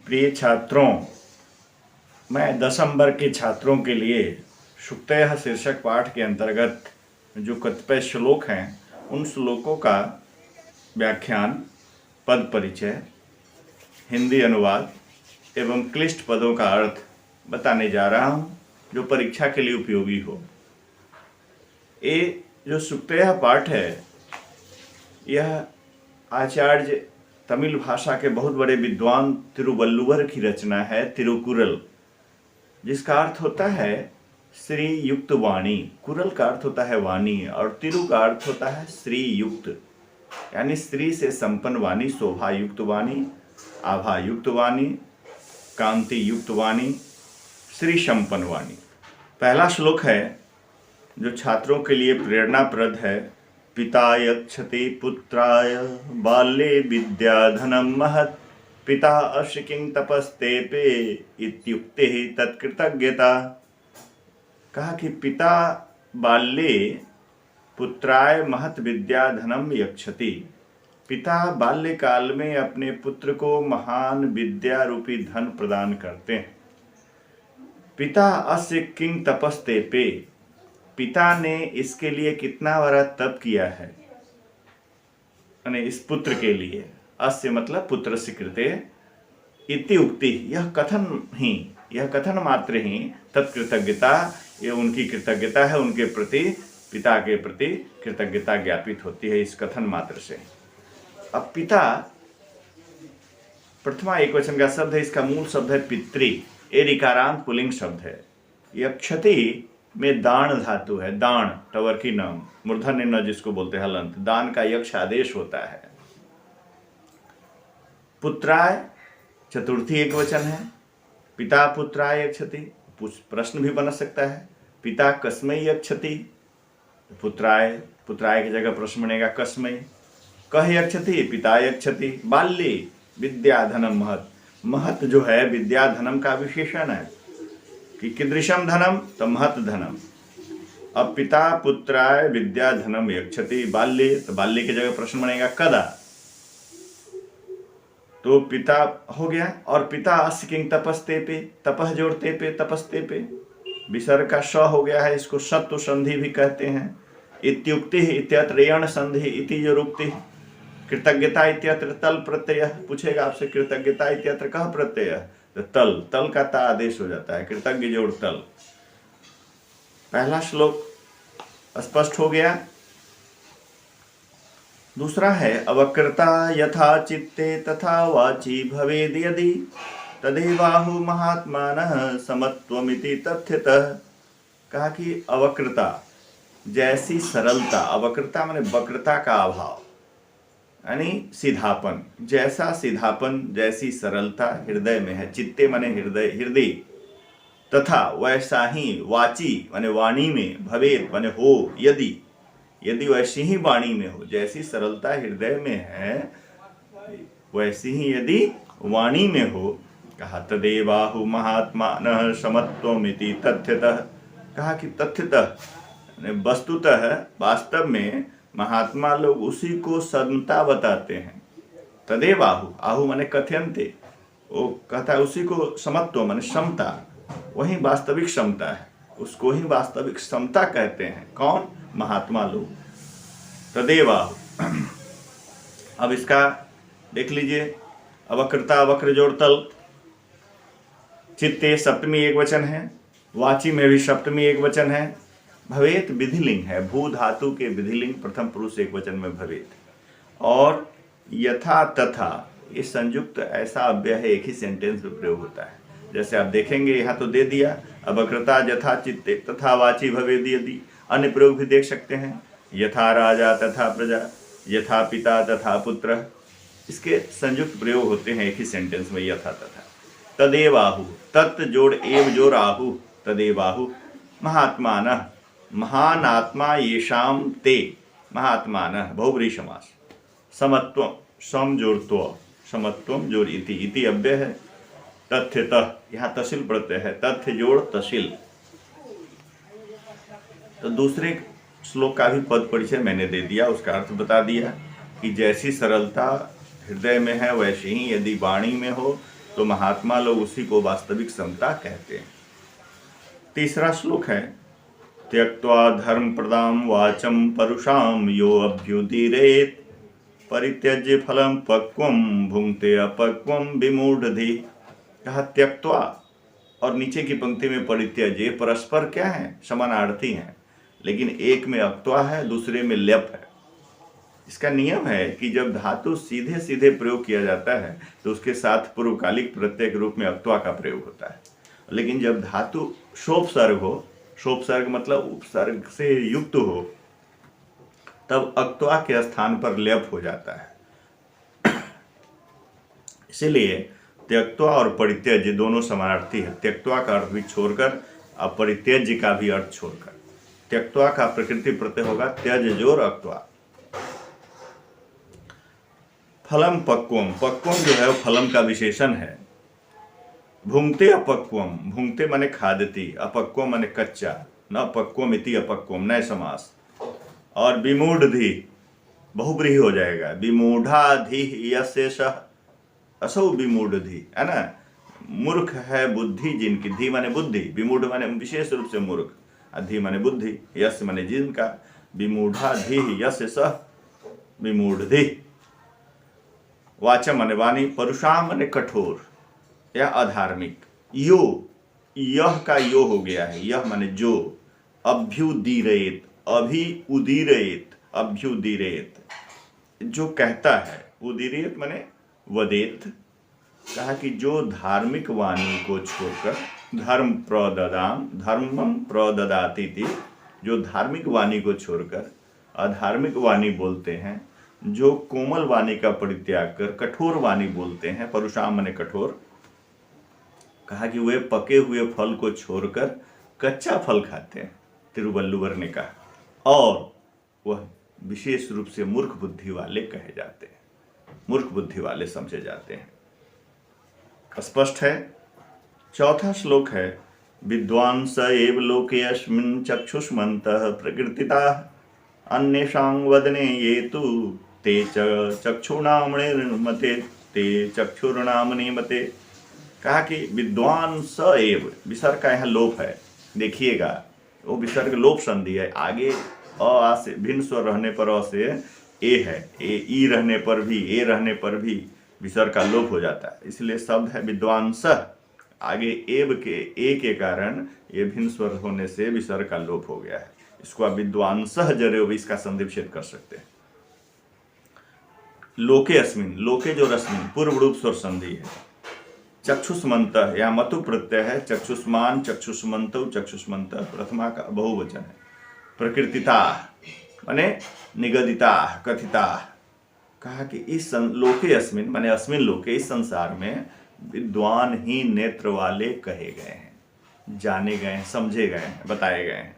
प्रिय छात्रों, मैं 10 नंबर के छात्रों के लिए सुक्तयः शीर्षक पाठ के अंतर्गत जो कतिपय श्लोक हैं, उन श्लोकों का व्याख्यान, पद परिचय, हिंदी अनुवाद एवं क्लिष्ट पदों का अर्थ बताने जा रहा हूँ, जो परीक्षा के लिए उपयोगी हो। ये जो सुक्तयः पाठ है, यह आचार्य तमिल भाषा के बहुत बड़े विद्वान तिरुवल्लुवर की रचना है, तिरुकुरल, जिसका अर्थ होता है श्री युक्त वाणी। कुरल का अर्थ होता है वाणी और तिरु का अर्थ होता है श्री युक्त, यानी स्त्री से संपन्न वाणी, शोभा युक्त वाणी, आभा युक्त वाणी, कांति युक्त वाणी, श्री संपन्न वाणी। पहला श्लोक है जो छात्रों के लिए प्रेरणाप्रद है। पिता यच्छति पुत्राय बाल्ये विद्याधनं महत्, पिता अस्य किं तपस्तेपे इत्युक्ते तत्कृतज्ञता। कहा कि पिता बाल्ये पुत्राय महत् विद्याधनं यच्छति। पिता बाल्यकाल में अपने पुत्र को महान विद्या रूपी धन प्रदान करते हैं। पिता अस्य किं तपस्तेपे, पिता ने इसके लिए कितना बड़ा तप किया है, यानी इस पुत्र के लिए। अस्य मतलब पुत्र से कृते, इति उक्ति, यह कथन मात्र ही तत्कृतज्ञता, ये उनकी कृतज्ञता है, उनके प्रति, पिता के प्रति कृतज्ञता ज्ञापित होती है इस कथन मात्र से। अब पिता प्रथमा एक वचन का शब्द है, इसका मूल शब्द है पितृ, ए ऋकारांत पुल्लिंग शब्द है। यक्षति में दान धातु है, दान टवर की नाम, मूर्धन्य न जिसको बोलते हैं हलंत, दान का यक्ष आदेश होता है। पुत्राय चतुर्थी एक वचन है। पिता पुत्राय यक्षति, प्रश्न भी बन सकता है, पिता कस्मै यक्षति, पुत्राय, पुत्राय की जगह प्रश्न बनेगा कस्मै। कह यक्षति, पिता यक्षति। बाल्ये विद्याधनम महत्, महत् जो है विद्याधनम का विशेषण है कि कीदृशम धनम, तो महत् धनम। अब पिता पुत्राय विद्याधनम यक्षति बाल्ये, तो बाल्ये की जगह प्रश्न बनेगा कदा, तो पिता हो गया। और पिता अस्य किं तपस्तेपे, तपह जोड़ते पे तपस्तेपे, विसर्ग का श हो गया है, इसको सत्व संधि भी कहते हैं। इत्युक्ति इत्यत्र यण संधि, इति जो रुक्ति। कृतज्ञता इत्यत्र तल प्रत्यय, पूछेगा आपसे कृतज्ञता इत्यत्र कह प्रत्यय, तो तल, तल का ता आदेश हो जाता है, कृतज्ञ जोड़ तल। पहला श्लोक स्पष्ट हो गया। दूसरा है अवकृता यथा चित्ते तथा वाची भवेद् यदि, तदेवाहु महात्मानः समत्वमिति तथ्यतः। कहा कि अवकृता जैसी सरलता, अवकृता माने वक्रता का अभाव, यानी सीधापन, जैसा सीधापन, जैसी सरलता हृदय में है, चित्ते माने हृदय, हृदय, तथा वैसा ही वाची माने वाणी में, भवेद माने हो, यदि, यदि वैसी ही वाणी में हो, जैसी सरलता हृदय में है वैसी ही यदि वाणी में हो। कहा तदेवाहु महात्मानः समत्वमिति तथ्यतः। कहा कि तथ्यतः वस्तुतः, वास्तव में महात्मा लोग उसी को समता बताते हैं। तदेव आहु, आहु माने कथयन्ते, वो कहता है उसी को समत्व माने समता, वही वास्तविक समता है, उसको ही वास्तविक समता कहते हैं। कौन? महात्मा लोग। तदेव आहु। अब इसका देख लीजिए, अवकृता वक्र जोड़ तल, चित्ते सप्तमी एक वचन है, वाची में भी सप्तमी एक वचन है, भवेत विधिलिंग है, भू धातु के विधिलिंग प्रथम पुरुष एक वचन में भवेत, और यथा तथा ये संयुक्त ऐसा अव्यय है, एक ही सेंटेंस में प्रयोग होता है। जैसे आप देखेंगे यहाँ तो दे दिया, अवकृता यथा चित्ते तथा वाची भवेद यदि, अन्य प्रयोग भी देख सकते हैं, यथा राजा तथा प्रजा, यथा पिता तथा पुत्र, इसके संयुक्त प्रयोग होते हैं एक ही सेंटेंस में, यथा तथा। तदेवाहु, तत् जोड़ एव जोड़ आहु, तदेवाहु महात्मानः, महान आत्मा येषाम ते, महात्मानः बहुब्रीहि समास, समत्व, सम जोड़ त्व, समत्वम जोड़ इति, इति अव्यय है। तथ्यतः, यहाँ तसिल प्रत्यय है, तथ्य जोड़ तसिल। तो दूसरे श्लोक का भी पद परिचय मैंने दे दिया, उसका अर्थ बता दिया कि जैसी सरलता हृदय में है वैसे ही यदि वाणी में हो तो महात्मा लोग उसी को वास्तविक समता कहते हैं। तीसरा श्लोक है, त्यक्त्वा धर्म प्रदाम वाचम परुषाम यो अभ्युदीरेत परित्यज्य फलम पक्वम भुंक्ते अपक्वम विमूढ़धि। कहा त्यक्त्वा, और नीचे की पंक्ति में परित्यज्य, परस्पर क्या है, समानार्थी हैं, लेकिन एक में अक्त्वा है, दूसरे में ल्यप है। इसका नियम है कि जब धातु सीधे सीधे प्रयोग किया जाता है तो उसके साथ पूर्वकालिक प्रत्यय के रूप में अक्त्वा का प्रयोग होता है, लेकिन जब धातु शोपसर्ग हो, शोपसर्ग मतलब उपसर्ग से युक्त हो, तब अक्त्वा के स्थान पर ल्यप हो जाता है। इसीलिए त्यक्त्वा और परित्यज्य दोनों समानार्थी है। त्यक्त्वा का अर्थ भी छोड़कर और परित्यज्य का भी अर्थ छोड़कर। त्यक्त्वा का प्रकृति प्रत्यय होगा त्यज जोर अक्त्वा। फलम पक्वम, पक्वम जो है वो फलम का विशेषण है। भुंक्ते अपक्वम, भुंक्ते माने खादती, अपक्वम माने कच्चा, न पक्वम इति अपक्वम, नए समास। और विमूढ़धि बहुब्रीहि हो जाएगा, विमूढ़ाधि यशेषः असौ विमूढ़धि, है ना। मूर्ख है बुद्धि जिनकी, धी माने बुद्धि, विमूढ़ माने विशेष रूप से मूर्ख, अधि माने बुद्धि, यश माने जिनका, विमूढ़ाधि यशेषः विमूढ़धि। वाचा माने वाणी, परुषाम माने कठोर या अधार्मिक। यो, यह का यो हो गया है, यह माने जो। अभ्युदीरेत, अभि उदीरेत, अभ्युदीरेत जो कहता है, उदीरेत माने वदेत। कहा कि जो धार्मिक वाणी को छोड़कर, धर्म प्रददाम धर्मम प्रददाति थी, जो धार्मिक वाणी को छोड़कर अधार्मिक वाणी बोलते हैं, जो कोमल वाणी का परित्याग कर कठोर वाणी बोलते हैं, परुषाम माने कठोर। कहा कि वे पके हुए फल को छोड़कर कच्चा फल खाते हैं, तिरुवल्लुवर ने कहा, और वह विशेष रूप से मूर्ख बुद्धि वाले कहे जाते हैं, मूर्ख बुद्धि वाले समझे जाते हैं। स्पष्ट है। चौथा श्लोक है, विद्वान स एव लोके अस्मिन् चक्षुष्मन्तः प्रकृतिता अन्येषां वदने ये तु ते चक्षुर्नामणिर्मते ते चक्षुर्नामनिमते। कहा कि विद्वान स एव, विसर्ग का यहाँ लोप है, देखिएगा वो विसर्ग लोप संधि है। आगे अ से भिन्न स्वर रहने पर अ से ए है, ए ई रहने पर भी, ए रहने पर भी विसर्ग का लोप हो जाता है। इसलिए शब्द है विद्वान सह, आगे एव के ए के कारण ये भिन्न स्वर होने से विसर्ग का लोप हो गया है। इसको आप विद्वान सह जरेव इसका संधि विच्छेद कर सकते हैं। लोके अस्मिन, लोके जो रश्मिन पूर्व रूप स्वर संधि है। चक्षुष्मंत या मतु प्रत्यय है, चक्षुष्मान चक्षुष्मंत, चक्षुष्मंत प्रथमा का बहुवचन है। प्रकृतिता माने निगदिता, कथिता। कहा कि इस लोके अस्मिन माने अस्मिन लोके, इस संसार में विद्वान ही नेत्र वाले कहे गए हैं, जाने गए हैं, समझे गए हैं, बताए गए हैं।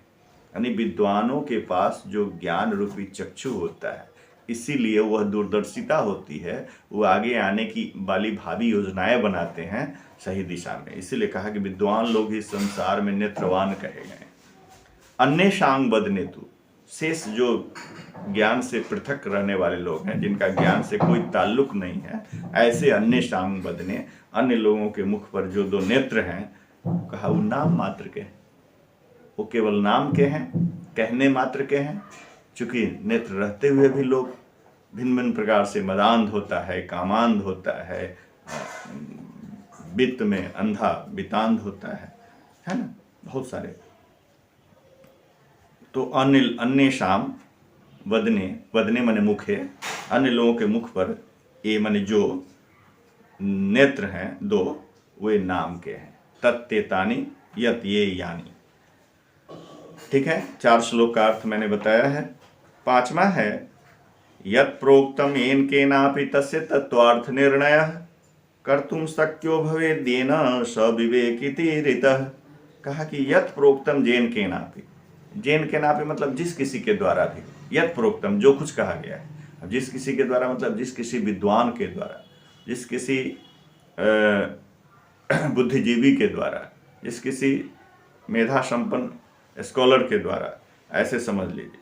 यानी विद्वानों के पास जो ज्ञान रूपी चक्षु होता है, इसीलिए वह दूरदर्शिता होती है, वो आगे आने की वाली भावी योजनाएं बनाते हैं सही दिशा में। इसीलिए कहा कि विद्वान लोग इस संसार में नेत्रवान कहे गए। अन्य शांग बदनेतु, शेष जो ज्ञान से पृथक रहने वाले लोग हैं, जिनका ज्ञान से कोई ताल्लुक नहीं है, ऐसे अन्य शांग बदने, अन्य लोगों के मुख पर जो दो नेत्र हैं, कहा वो नाम मात्र के हैं, वो केवल नाम के हैं, कहने मात्र के हैं। चूंकि नेत्र रहते हुए भी लोग भिन्न भिन्न प्रकार से मदांध होता है, कामांध होता है, वित्त में अंधा वितांध होता है ना, बहुत सारे। तो अन्य शाम वदने, वदने माने मुख है, अन्य लोगों के मुख पर ये माने जो नेत्र हैं दो, वे नाम के हैं। तत्तेतानि यत ये यानी। ठीक है, 4 श्लोक का अर्थ मैंने बताया है। 5वां है, यत् प्रोक्तम येन केनापि तस्य तत्वार्थ निर्णयः कर्तुम शक्यो भवेद्येन स विवेकिति ऋतः। कहा कि यत् प्रोक्तम जेन केनापि, जेन केनापि मतलब जिस किसी के द्वारा भी, यत् प्रोक्तम जो कुछ कहा गया है, अब जिस किसी के द्वारा मतलब जिस किसी विद्वान के द्वारा, जिस किसी बुद्धिजीवी के द्वारा, जिस किसी मेधा संपन्न स्कॉलर के द्वारा, ऐसे समझ लीजिए।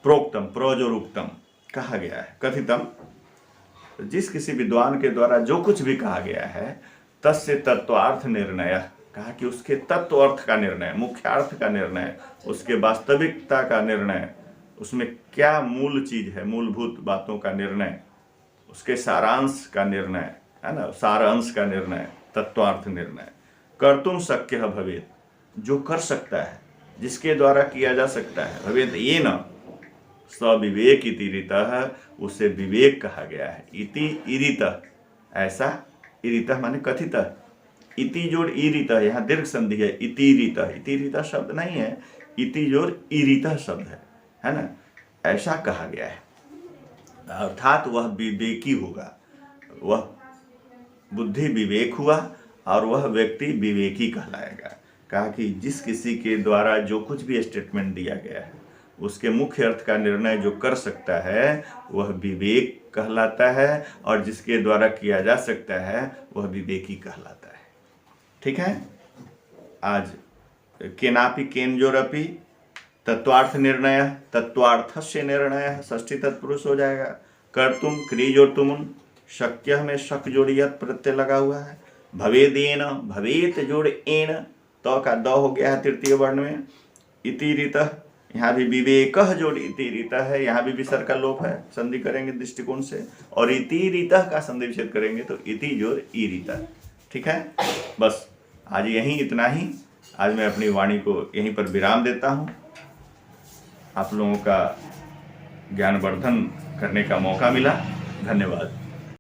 प्रोक्तम प्रोजोरुक्तम कहा गया है, कथितम जिस किसी विद्वान के द्वारा जो कुछ भी कहा गया है, तस्य तत्वार्थ निर्णय, कहा कि उसके तत्व अर्थ का निर्णय, मुख्य अर्थ का निर्णय, उसके वास्तविकता का निर्णय, उसमें क्या मूल चीज है, मूलभूत बातों का निर्णय, उसके सारांश का निर्णय है ना, सार अंश का निर्णय, तत्वार्थ निर्णय। कर्तुम शक्य भवेत, जो कर सकता है, जिसके द्वारा किया जा सकता है, भवेत ये न सविवेक इति रीतः, उसे विवेक कहा गया है। इति ईरितः, ऐसा, ईरितः माने कथितः, इति जोड़ ईरितः, यहाँ दीर्घ संधि है, इति रीतः, इति रीतः शब्द नहीं है, इति जोड़ ईरितः शब्द है ना, ऐसा कहा गया है। अर्थात वह विवेकी होगा, वह बुद्धि विवेक हुआ और वह व्यक्ति विवेकी कहलाएगा। कहा कि जिस किसी के द्वारा जो कुछ भी स्टेटमेंट दिया गया है उसके मुख्य अर्थ का निर्णय जो कर सकता है वह विवेक कहलाता है, और जिसके द्वारा किया जा सकता है वह विवेकी कहलाता है। ठीक है, आज केनापि केनजोरपि तत्वार्थ निर्णय, तत्वार्थस्य निर्णय, षष्ठी तत्पुरुष हो जाएगा। कर्तुम क्री जोड़ तुमुन, शक्य में शक जोड़ियत प्रत्यय लगा हुआ है। भवेदेन, भवेत जोड़ एन, तो का द हो गया है तृतीय वर्ण में। इति रीतः, यहाँ भी विवेकः जोड़ इति रीतः है, यहाँ भी विसर्ग का लोप है, संधि करेंगे दृष्टिकोण से, और इति रीतः का संधि विच्छेद करेंगे तो इति जोड़ ई रीतः। ठीक है, बस आज यहीं इतना ही। आज मैं अपनी वाणी को यहीं पर विराम देता हूँ। आप लोगों का ज्ञानवर्धन करने का मौका मिला, धन्यवाद।